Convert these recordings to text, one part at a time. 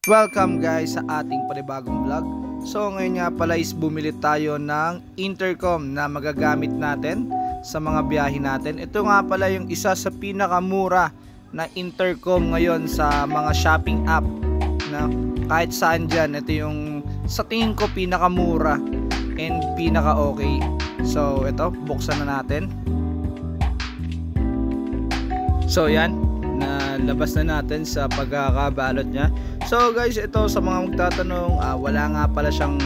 Welcome guys sa ating panibagong vlog. So ngayon nga pala is bumili tayo ng intercom na magagamit natin sa mga biyahe natin. Ito nga pala yung isa sa pinakamura na intercom ngayon sa mga shopping app na kahit saan dyan. Ito yung sa tingin ko pinakamura and pinaka okay. So ito, buksan na natin. So yan, nalabas na natin sa pagkakabalot niya. So guys, ito sa mga magtatanong, wala nga pala siyang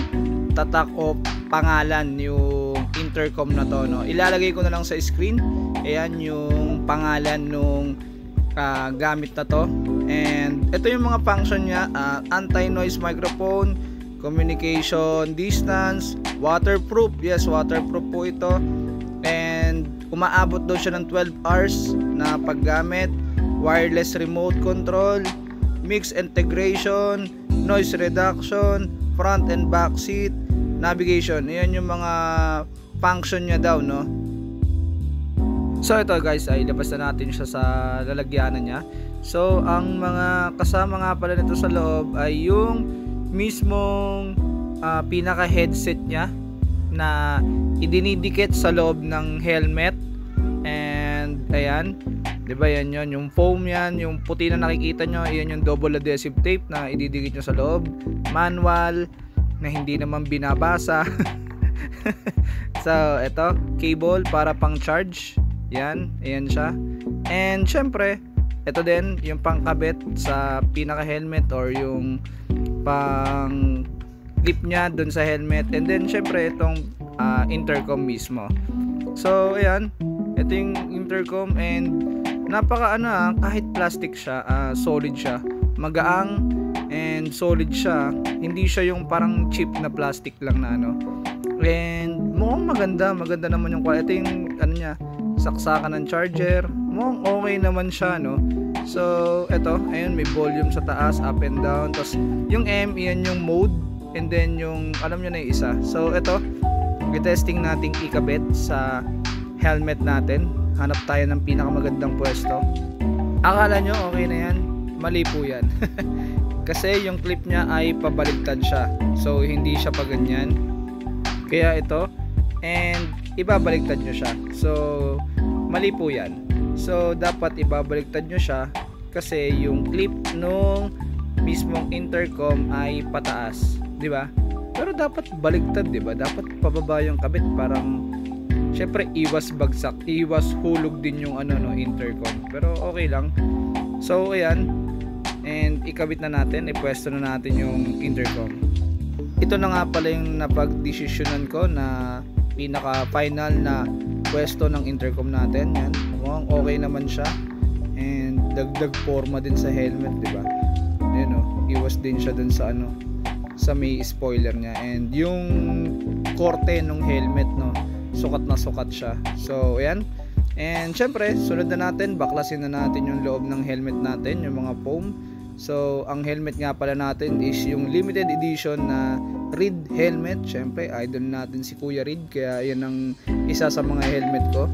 tatak o pangalan yung intercom na to, no? Ilalagay ko na lang sa screen. Ayan yung pangalan nung gamit na to. And ito yung mga function niya, anti-noise microphone, communication distance, waterproof. Yes, waterproof po ito. And umaabot daw siya ng 12 hours na paggamit. Wireless remote control, mix integration, noise reduction, front and back seat, navigation. Ayan yung mga function niya daw, no? So ito guys, ay labas na natin siya sa lalagyanan niya. So ang mga kasama nga pala nito sa loob ay yung mismong pinaka headset niya na idinidikit sa loob ng helmet. And ayan, diba yan yun, yung foam yan, yung puti na nakikita nyo, yan yung double adhesive tape na ididikit nyo sa loob. Manual na hindi naman binabasa. So ito, cable para pang charge. Yan, ayan siya. And syempre, ito din yung pangkabit sa pinaka helmet or yung pang clip nya dun sa helmet. And then syempre itong intercom mismo. So ayan, ito yung intercom and napaka kahit plastic siya, solid siya, magaang and solid siya, hindi siya yung parang cheap na plastic lang na and mukhang maganda naman yung quality. Ito yung niya, saksakan ng charger, mukhang okay naman siya, no? So ito, ayun, may volume sa taas, up and down, tapos yung M, yan yung mode, and then yung alam nyo na yung isa. So ito, i-testing nating ikabit sa helmet natin. Hanap tayo ng pinakamagandang pwesto. Akala nyo okay na yan? Mali po yan. Kasi yung clip nya ay pabaliktad siya. So hindi siya pa ganyan. Kaya ito, and ibabaliktad nyo siya. So mali po yan. So dapat ibabaliktad nyo siya kasi yung clip nung mismong intercom ay pataas, di ba? Pero dapat baliktad, di ba? Dapat pababa yung kabit, parang syempre iwas bagsak, iwas hulog din yung intercom. Pero okay lang. So ayan, and ikabit na natin, ipwesto na natin yung intercom. Ito na nga pala yung napagdesisyonan ko na pinaka final na pwesto ng intercom natin. Yan, mukhang okay naman siya. And dagdag forma din sa helmet, di ba? Ayun, iwas din siya dun sa sa may spoiler niya. And yung korte ng helmet, sukat na sukat siya. So ayan, and syempre sunod na natin, baklasin na natin yung loob ng helmet natin, yung mga foam. So ang helmet nga pala natin is yung limited edition na Reed helmet. Syempre idol natin si Kuya Reed, kaya yan ang isa sa mga helmet ko.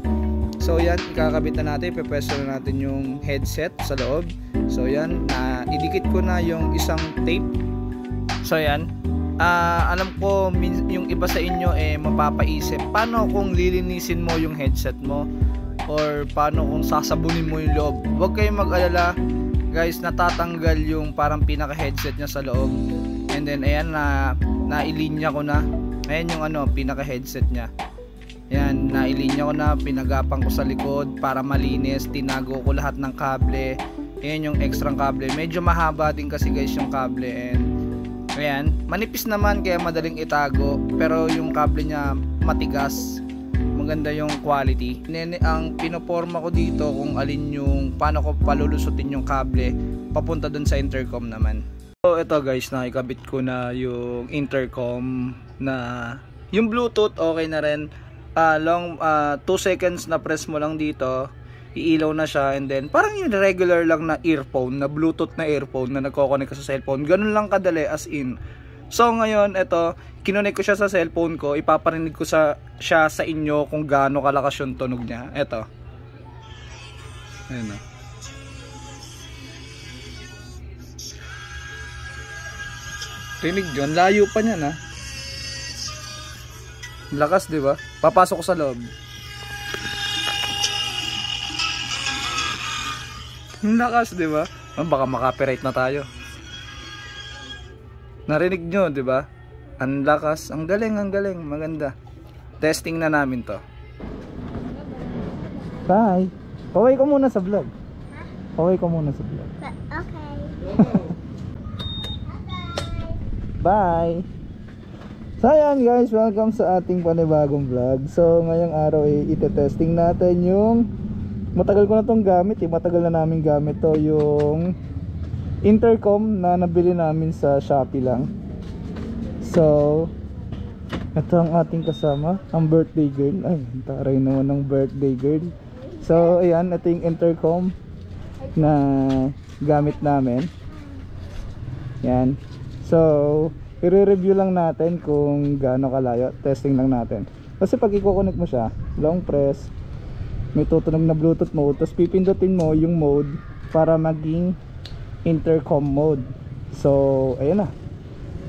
So yan, ikakabit na natin, pepwesto na natin yung headset sa loob. So yan, idikit ko na yung isang tape. So yan, alam ko yung iba sa inyo mapapaisip, paano kung lilinisin mo yung headset mo or paano kung sasabunin mo yung loob. Huwag kayong mag-alala guys, natatanggal yung parang pinaka headset nya sa loob. And then ayan, nailinya ko na. Ayan yung pinaka headset nya. Yan, nailinya ko na, pinagapang ko sa likod para malinis, tinago ko lahat ng kable. Ayan yung extra kable, medyo mahaba din kasi guys yung kable. And ayan, manipis naman kaya madaling itago, pero yung kable niya matigas, maganda yung quality. Ang pinoporma ko dito kung alin yung paano ko palulusutin yung kable papunta dun sa intercom naman. So ito guys, nakikabit ko na yung intercom na yung Bluetooth, okay na rin. 2 seconds na press mo lang dito, iilaw na siya, and then parang yung regular lang na earphone, na Bluetooth na earphone na nagko-connect ka sa cellphone. Ganun lang kadali, as in. So ngayon, ito, kinonek ko siya sa cellphone ko, ipaparinig ko siya sa inyo kung gaano kalakas yung tunog niya. Ito. Ayan. Rinig yun, layo pa niyan ha. Lakas, di ba? Papasok ko sa loob. Lakas, di ba? Baka makapiright na tayo. Narinig nyo, di ba? Ang lakas, ang galing, maganda. Testing na namin to. Bye. Paway ko muna sa vlog. Paway ko muna sa vlog. Okay. Bye. So ayan guys, welcome sa ating panibagong vlog. So ngayong araw ay ite-testing natin yung matagal ko na tong gamit, matagal na namin gamit to, yung intercom na nabili namin sa Shopee lang. So ito ang ating kasama, ang birthday girl. Ay, taray naman ng birthday girl. So ayan, ito yung intercom na gamit namin. Yan. So i-review lang natin kung gaano kalayo. Testing lang natin. Kasi pag i-connect mo siya, long press, may tutunog na Bluetooth mode, tapos pipindutin mo yung mode para maging intercom mode. So ayun na,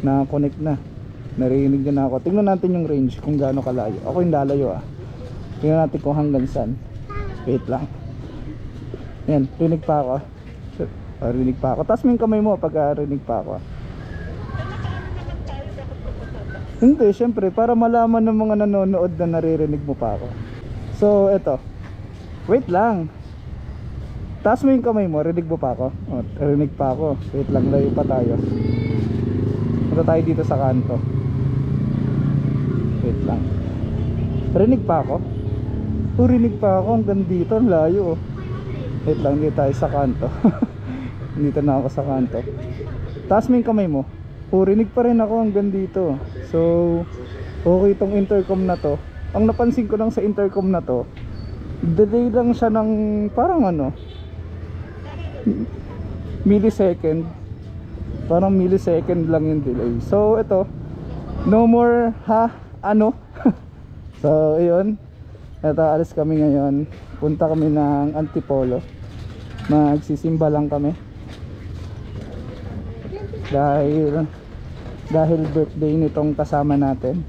na-connect na. Narinig na ako. Tingnan natin yung range kung gaano kalayo. Ako yung lalayo Tingnan natin kung hanggang saan. Wait lang. Yan, rinig pa ako. Rinig pa ako. Taas mo yung kamay mo pag rinig pa ako. Hindi, syempre para malaman ng mga nanonood na naririnig mo pa ako. So eto, wait lang. Taas mo yung kamay mo, rinig mo pa ako. Rinig pa ako. Wait lang, layo pa tayo. Punta tayo dito sa kanto. Wait lang. Rinig pa ako? Rinig pa ako hanggang dito, ang layo Wait lang, dito tayo sa kanto. Dito na ako sa kanto. Taas mo yung kamay mo. Rinig pa rin ako hanggang dito. So okay itong intercom na to. Ang napansin ko lang sa intercom na to, delay lang siya ng parang millisecond. Parang millisecond lang yung delay. So ito, no more So ayun, ito, alis kami ngayon. Punta kami ng Antipolo. Magsisimba lang kami dahil birthday nitong kasama natin.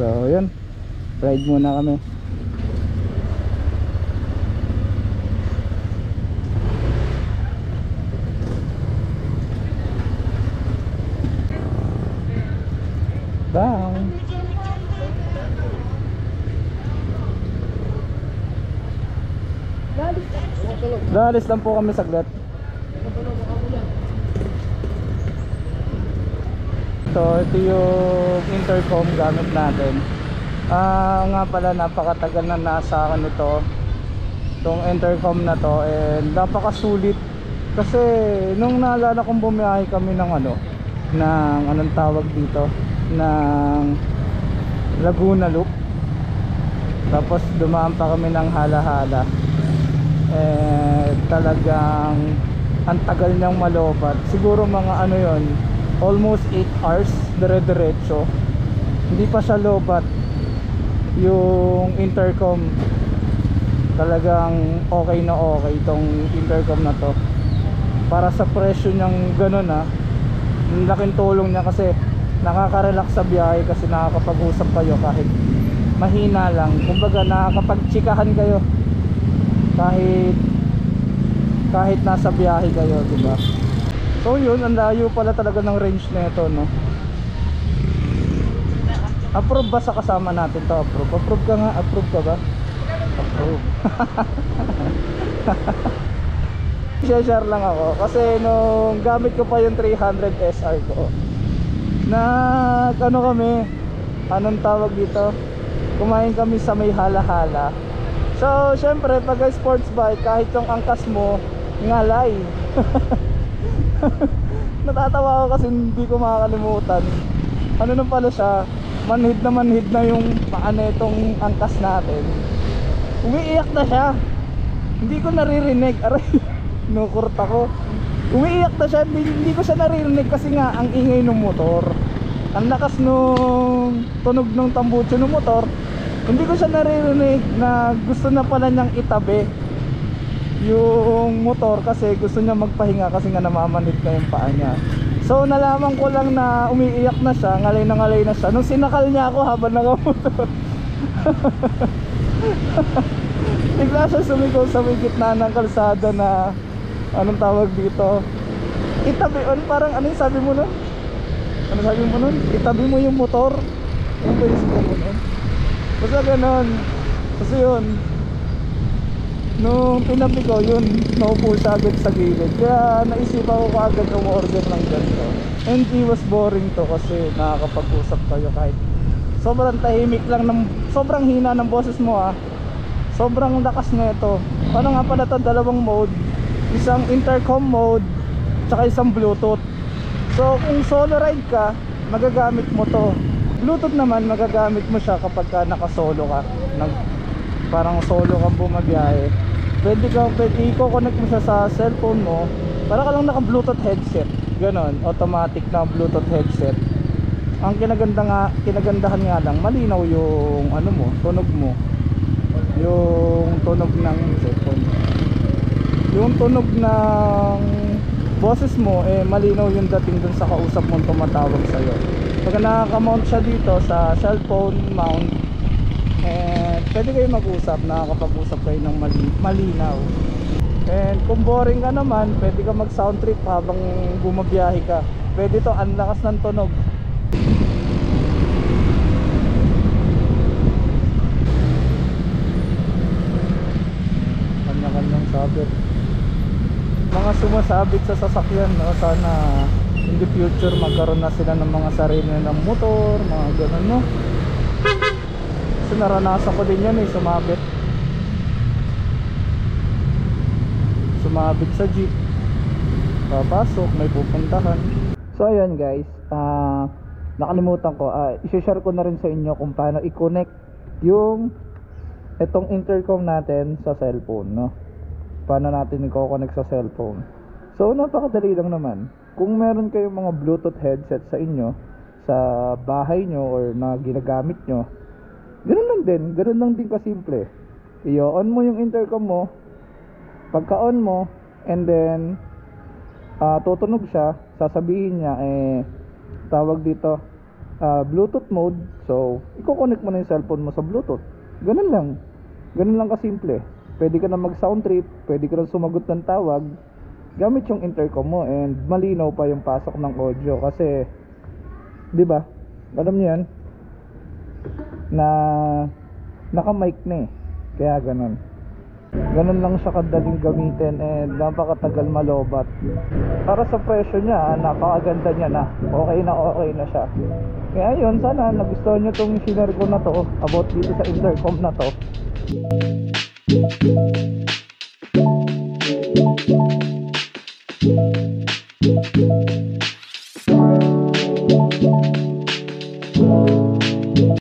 So yun, ride muna kami. Bye. Dalis lang po kami saglit. So ito yung intercom gamit natin. Nga pala, napakatagal na nasa akin ito, itong intercom na to, and napakasulit. Kasi nung naalala kong bumiyahe kami ng anong tawag dito, ng Laguna Loop, tapos dumaan pa kami ng Hala-Hala, talagang ang tagal niyang malobat. Siguro mga almost 8 hours dire-diretso. Hindi pa siya lobat yung intercom. Talagang okay na okay itong intercom na to. Para sa presyo niyang ganun laking tulong niya, kasi nakaka-relax sa biyahe, kasi nakakapag-usap kayo kahit mahina lang. Kumbaga nakakapag-chikahan kayo kahit nasa biyahe kayo, diba? So yun, ang layo pala talaga ng range na ito, no? Approve ba sa kasama natin to? Approve ka nga, approve ka ba? Approve. Share lang ako kasi nung gamit ko pa yung 300 SR ko, kami, anong tawag dito, kumain kami sa may Hala-Hala. So syempre pag sports bike, kahit yung angkas mo ngalay. Natatawa ako kasi hindi ko makakalimutan. Nung pala siya, manhid na yung paano itong angkas natin. Umiiyak na siya. Hindi ko naririnig. Aray, nukurt ako. Umiiyak na siya, hindi ko siya naririnig kasi nga ang ingay ng motor. Ang lakas nung tunog ng tambutso ng motor. Hindi ko siya naririnig na gusto na pala niyang itabi yung motor kasi gusto niya magpahinga, kasi nga namamanhid na yung paa niya. So nalaman ko lang na umiiyak na siya, ngalay na siya nung sinakal niya ako habang nakamotor. Bigla siya sumigaw sa may gitna ng kalsada na anong tawag dito, itabi on, parang ano yung sabi mo nun? Ano sabi mo nun? Itabi mo yung motor. Ano ba yung sabi mo nun? Basta ganon. Kasi yun, nung tinabi ko yun, naupo siya agad sa gilid. Kaya naisipan ko kaagad umorder ng ganito. And it was boring to kasi nakakapag-usap kayo kahit sobrang tahimik lang ng, sobrang hina ng boses mo ah. Sobrang lakas nito. Paano nga pala ito? Dalawang mode. Isang intercom mode tsaka isang bluetooth. So kung solo ride ka, magagamit mo to. Bluetooth naman magagamit mo siya kapag ka naka-solo ka, parang solo kang bumabiyahe. Pwede i-connect mo siya sa cellphone mo. Para ka lang naka-bluetooth headset. Ganon, automatic na bluetooth headset. Ang kinagandahan nga lang, malinaw yung ano mo, tunog mo. Yung tunog ng cellphone. Yung tunog ng boses mo malinaw yung dating dun sa kausap mong tumatawag sa'yo. Pag naka-mount siya dito sa cellphone mount, pwede kayo mag-usap, nakakapag-usap kayo ng malinaw. And kung boring ka naman, pwede ka mag-sound trip habang bumabiyahe ka. Pwede to, ang lakas ng tunog. Kanya-kanyang sabit. Mga sumasabit sa sasakyan, no? Sana in the future magkaroon na sila ng mga sarili ng motor, mga ganun, no? Kasi naranasan ko din yan sumabit sa jeep, papasok, may pupuntahan. So ayan guys, nakalimutan ko, i-share ko na rin sa inyo kung paano i-connect yung itong intercom natin sa cellphone, no? Paano natin i-connect sa cellphone. So napakadali lang naman. Kung meron kayong mga bluetooth headset sa inyo, sa bahay nyo or na ginagamit nyo, ganun lang din kasimple. I-on mo yung intercom mo. Pagka-on mo, and then tutunog siya, sasabihin niya tawag dito Bluetooth mode. So i-connect mo na yung cellphone mo sa Bluetooth. Ganun lang kasimple. Pwede ka na mag sound trip, pwede ka na sumagot ng tawag gamit yung intercom mo, and malinaw pa yung pasok ng audio kasi 'di ba? Alam niyo 'yan na naka-mic na kaya ganun lang siya kadaling gamitin, and napakatagal malobat. Para sa presyo niya, napakaganda niya na. Okay na siya. Kaya yun, sana nagustuhan niyo tong share ko na to about dito sa intercom na to.